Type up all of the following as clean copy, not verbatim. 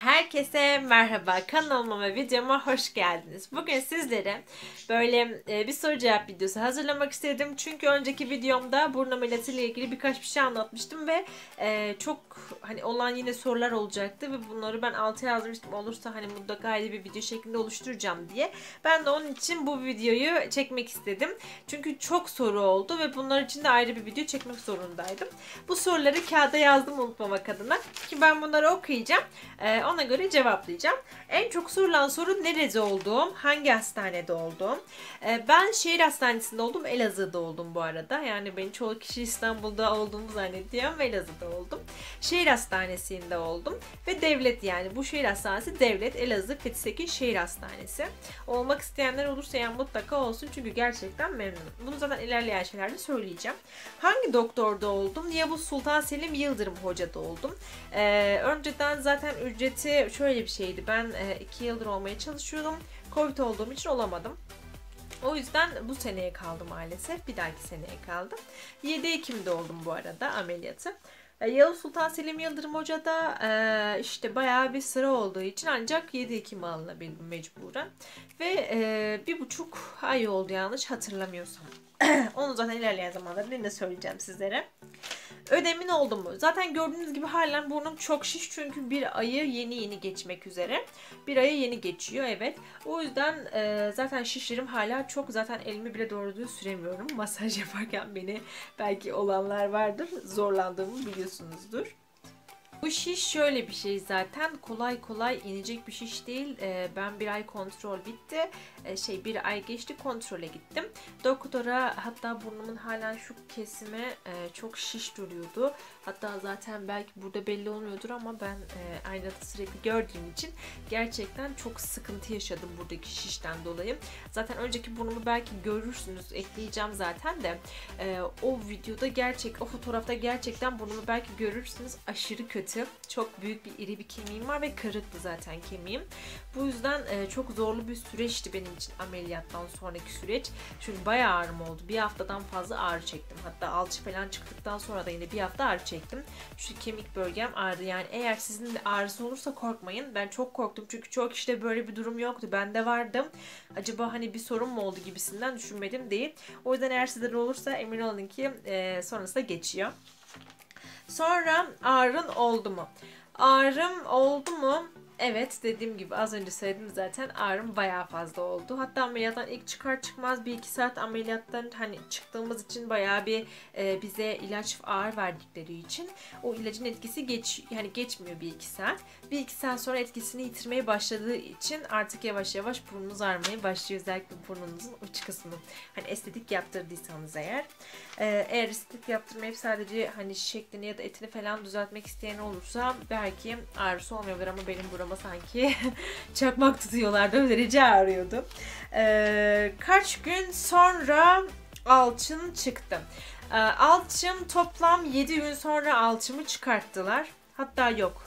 Herkese merhaba, kanalıma ve videoma hoş geldiniz. Bugün sizlere böyle bir soru cevap videosu hazırlamak istedim. Çünkü önceki videomda burun ameliyatı ile ilgili birkaç bir şey anlatmıştım ve çok olan yine sorular olacaktı ve bunları ben alta yazmıştım. Olursa mutlaka ayrı bir video şeklinde oluşturacağım diye. Ben de onun için bu videoyu çekmek istedim. Çünkü çok soru oldu ve bunlar için de ayrı bir video çekmek zorundaydım. Bu soruları kağıda yazdım unutmamak adına ki ben bunları okuyacağım. Ona göre cevaplayacağım. En çok sorulan soru nerede olduğum, hangi hastanede olduğum. Ben şehir hastanesinde oldum, Elazığ'da oldum bu arada. Yani ben çoğu kişi İstanbul'da olduğumu zannediyor ve Elazığ'da oldum. Şehir hastanesinde oldum ve devlet, yani bu şehir hastanesi devlet, Elazığ Fethiye'deki şehir hastanesi. Olmak isteyenler olursa yani mutlaka olsun çünkü gerçekten memnunum. Bunu zaten ilerleyen şeylerde söyleyeceğim. Hangi doktorda oldum? Yavuz Sultan Selim Yıldırım Hoca'da oldum. Önceden zaten ücreti şöyle bir şeydi. Ben 2 yıldır olmaya çalışıyordum. Covid olduğum için olamadım. O yüzden bu seneye kaldı maalesef. Bir dahaki seneye kaldı. 7 Ekim'de oldum bu arada ameliyatı. Yavuz Sultan Selim Yıldırım Hoca'da işte bayağı bir sıra olduğu için ancak 7 Ekim'e alınabildim mecburen. Ve 1,5 ay oldu yanlış hatırlamıyorsam. Onu zaten ilerleyen zamanlarda yine söyleyeceğim sizlere. Ödemin oldu mu? Zaten gördüğünüz gibi halen burnum çok şiş çünkü bir ayı yeni geçmek üzere. Bir ayı yeni geçiyor, evet. O yüzden zaten şişlerim hala çok. Zaten elimi bile doğru düzgün süremiyorum. Masaj yaparken beni belki olanlar vardır. Zorlandığımı biliyorsunuzdur. Bu şiş şöyle bir şey, zaten kolay kolay inecek bir şiş değil. Ben bir ay kontrol bitti. Bir ay geçti, kontrole gittim. Doktora hatta burnumun hala şu kesime çok şiş duruyordu. Hatta zaten belki burada belli olmuyordur ama ben aynada sürekli gördüğüm için gerçekten çok sıkıntı yaşadım buradaki şişten dolayı. Zaten önceki burnumu belki görürsünüz, ekleyeceğim zaten de. O videoda o fotoğrafta gerçekten burnumu belki görürsünüz, aşırı kötü. Çok büyük bir iri bir kemiğim var ve kırıktı zaten kemiğim. Bu yüzden çok zorlu bir süreçti benim için ameliyattan sonraki süreç. Çünkü bayağı ağrım oldu. Bir haftadan fazla ağrı çektim. Hatta alçı falan çıktıktan sonra da yine bir hafta ağrı çektim. Şu kemik bölgem ağrıdı. Yani eğer sizin de ağrısı olursa korkmayın. Ben çok korktum çünkü çok kişide böyle bir durum yoktu. Bende vardı. Acaba bir sorun mu oldu gibisinden düşünmedim değil. O yüzden eğer sizde de olursa emin olun ki sonrasında geçiyor. Sonra ağrın oldu mu? Ağrım oldu mu? Evet, dediğim gibi az önce söyledim zaten, ağrım bayağı fazla oldu. Hatta ameliyattan ilk çıkar çıkmaz 1-2 saat ameliyattan çıktığımız için bayağı bir bize ilaç ağır verdikleri için o ilacın etkisi geçmiyor 1-2 saat. 1-2 saat sonra etkisini yitirmeye başladığı için artık yavaş yavaş burnunuz ağrımaya başlıyor. Özellikle burnunuzun uç kısmı. Estetik yaptırdıysanız eğer. Eğer estetik yaptırmayıp sadece şeklini ya da etini falan düzeltmek isteyen olursa belki ağrısı olmayabilir ama benim burama sanki çakmak tutuyorlardı. O derece ağrıyordu. Kaç gün sonra alçın çıktı. Alçım toplam 7 gün sonra alçımı çıkarttılar. Hatta yok.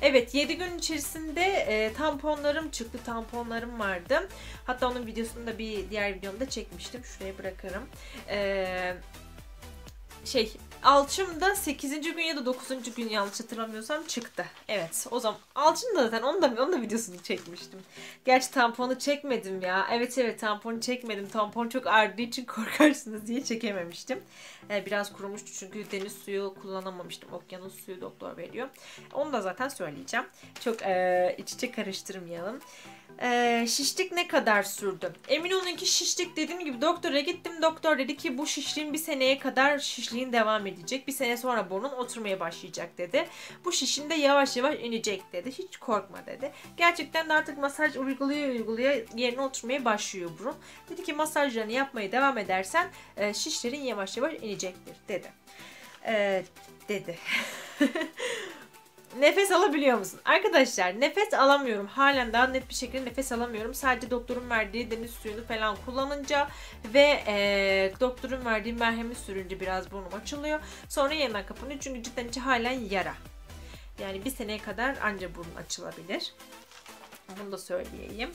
Evet, 7 gün içerisinde tamponlarım çıktı. Tamponlarım vardı. Hatta onun videosunu da bir diğer videomda çekmiştim. Şuraya bırakırım. Alçım da 8. gün ya da 9. gün yanlış hatırlamıyorsam çıktı. Evet, o zaman alçım da zaten onun da videosunu çekmiştim. Gerçi tamponu çekmedim ya. Evet, tamponu çekmedim. Tampon çok ağrıdığı için korkarsınız diye çekememiştim. Biraz kurumuştu çünkü deniz suyu kullanamamıştım. Okyanus suyu doktor veriyor. Onu da zaten söyleyeceğim. Çok iç içe karıştırmayalım. Şişlik ne kadar sürdü? Emin olun ki şişlik, dediğim gibi doktora gittim. Doktor dedi ki bu şişliğin bir seneye kadar şişliğin devam edecek. Bir sene sonra burnun oturmaya başlayacak dedi. Bu şişin de yavaş yavaş inecek dedi. Hiç korkma dedi. Gerçekten de artık masaj uyguluyor yerine oturmaya başlıyor burun. Dedi ki masajlarını yapmaya devam edersen şişlerin yavaş yavaş inecektir dedi. Dedi. Nefes alabiliyor musun? Arkadaşlar nefes alamıyorum. Halen daha net bir şekilde nefes alamıyorum. Sadece doktorun verdiği deniz suyunu falan kullanınca ve doktorun verdiği merhemi sürünce biraz burnum açılıyor. Sonra yeniden kapanıyor çünkü cidden içi halen yara. Yani bir seneye kadar anca burnum açılabilir. Bunu da söyleyeyim.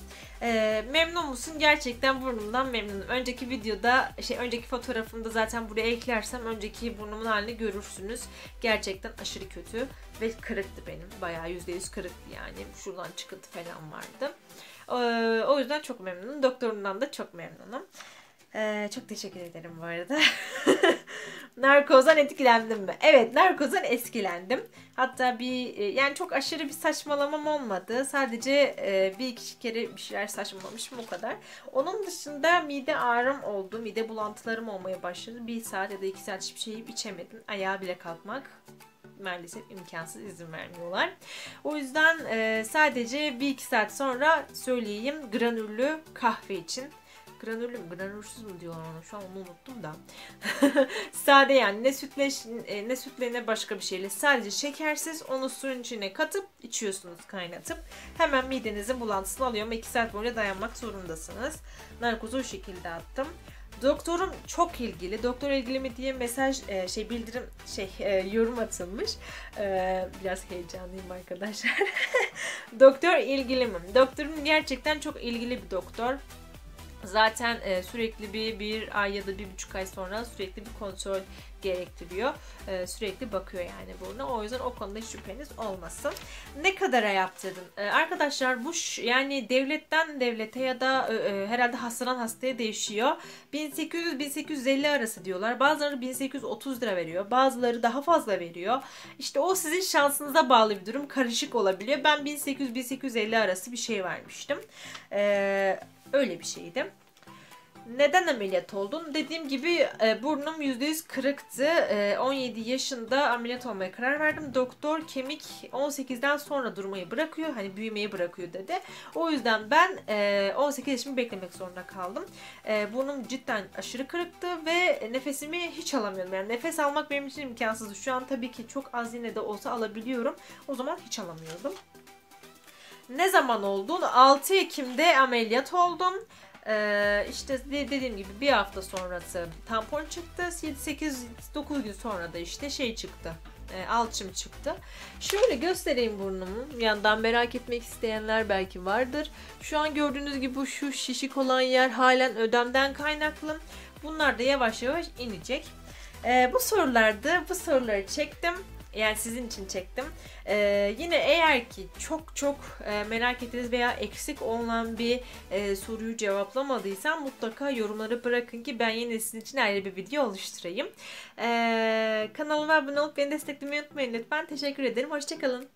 Memnun musun? Gerçekten burnumdan memnunum. Önceki videoda, önceki fotoğrafımda zaten buraya eklersem önceki burnumun halini görürsünüz. Gerçekten aşırı kötü ve kırıktı benim. Bayağı %100 kırıktı yani. Şuradan çıkıntı falan vardı. O yüzden çok memnunum. Doktorumdan da çok memnunum. Çok teşekkür ederim bu arada. Narkozdan etkilendim mi? Evet, narkozdan etkilendim. Hatta yani çok aşırı bir saçmalamam olmadı. Sadece bir iki kere bir şeyler saçmalamışım, o kadar. Onun dışında mide ağrım oldu. Mide bulantılarım olmaya başladı. 1 saat ya da 2 saat hiçbir şey içemedim. Ayağa bile kalkmak maalesef imkansız, izin vermiyorlar. O yüzden sadece 1-2 saat sonra söyleyeyim, granüllü kahve için. Granüllü mü? Granülsüz mü diyorlar ona? Şu an onu unuttum da. Sade yani. Ne sütle ne başka bir şeyle. Sadece şekersiz. Onu suyun içine katıp içiyorsunuz, kaynatıp. Hemen midenizin bulantısını alıyor ama 2 saat boyunca dayanmak zorundasınız. Narkozu o şekilde attım. Doktorum çok ilgili. Doktor ilgili mi diye mesaj, yorum atılmış. Biraz heyecanlıyım arkadaşlar. Doktor ilgili mi? Doktorum gerçekten çok ilgili bir doktor. Zaten sürekli bir ay ya da 1,5 ay sonra sürekli bir kontrol gerektiriyor. Sürekli bakıyor yani buruna. O yüzden o konuda hiç şüpheniz olmasın. Ne kadara yaptırdın? Arkadaşlar bu yani devletten devlete ya da herhalde hastadan hastaya değişiyor. 1800-1850 arası diyorlar. Bazıları 1830 lira veriyor. Bazıları daha fazla veriyor. İşte o sizin şansınıza bağlı bir durum. Karışık olabiliyor. Ben 1800-1850 arası bir şey vermiştim. Öyle bir şeydi. Neden ameliyat oldun? Dediğim gibi burnum %100 kırıktı. 17 yaşında ameliyat olmaya karar verdim. Doktor kemik 18'den sonra durmayı bırakıyor. Hani büyümeyi bırakıyor dedi. O yüzden ben 18 yaşımı beklemek zorunda kaldım. Burnum cidden aşırı kırıktı ve nefesimi hiç alamıyordum. Yani nefes almak benim için imkansızdı. Şu an tabii ki çok az yine de olsa alabiliyorum. O zaman hiç alamıyordum. Ne zaman oldun? 6 Ekim'de ameliyat oldum. İşte dediğim gibi bir hafta sonrası tampon çıktı. 7-8-9 gün sonra da işte çıktı. Alçım çıktı. Şöyle göstereyim burnumu. Yandan merak etmek isteyenler belki vardır. Şu an gördüğünüz gibi şu şişik olan yer halen ödemden kaynaklı. Bunlar da yavaş yavaş inecek. Bu soruları çektim. Yani sizin için çektim. Yine eğer ki çok merak ettiğiniz veya eksik olan bir soruyu cevaplamadıysam mutlaka yorumlara bırakın ki ben yine sizin için ayrı bir video oluşturayım. Kanalıma abone olup beni desteklemeyi unutmayın lütfen. Teşekkür ederim. Hoşçakalın.